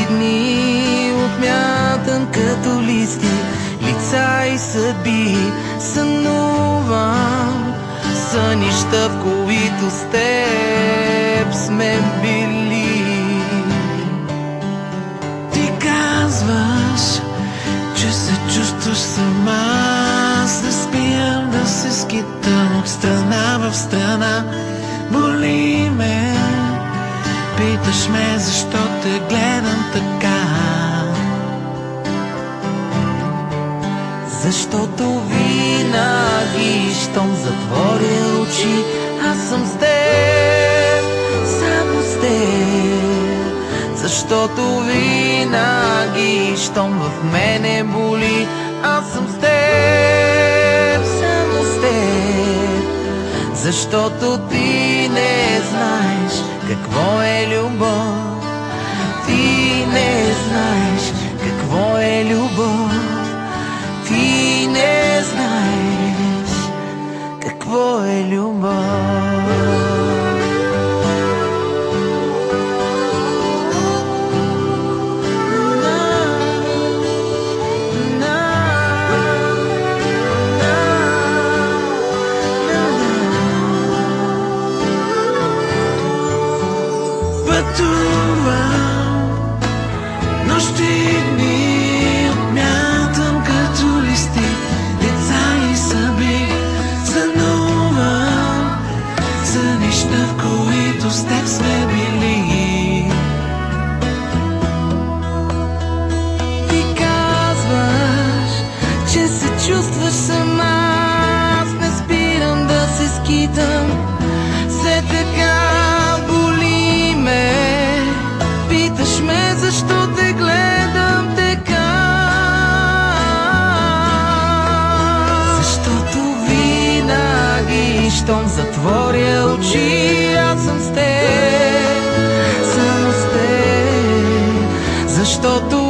дни отмятам като листи, лица и съдби сънувам, сънища, в които с теб сме били. Ти казваш, че се чувстваш сама, аз не спирам да се скитам от страна в страна. Боли ме, питаш ме защо те гледам така. Защото винаги, щом затворя очи, аз съм с теб, само с теб. Защото винаги, щом в мене боли, аз съм с теб, само с теб. Защото ти не знаеш какво е любов, ти не знаеш какво е любов, ти не знаеш какво е любов. Пътувам нощи и дни, отмятам като листи, деца и съдби сънувам, сънища, в които с теб сме били. Ти казваш, че се чувстваш сама, аз не спирам да се скитам, все така боли ме, питаш ме защо те гледам така. Защото винаги, щом затворя очи, аз съм с теб, само с теб. Защото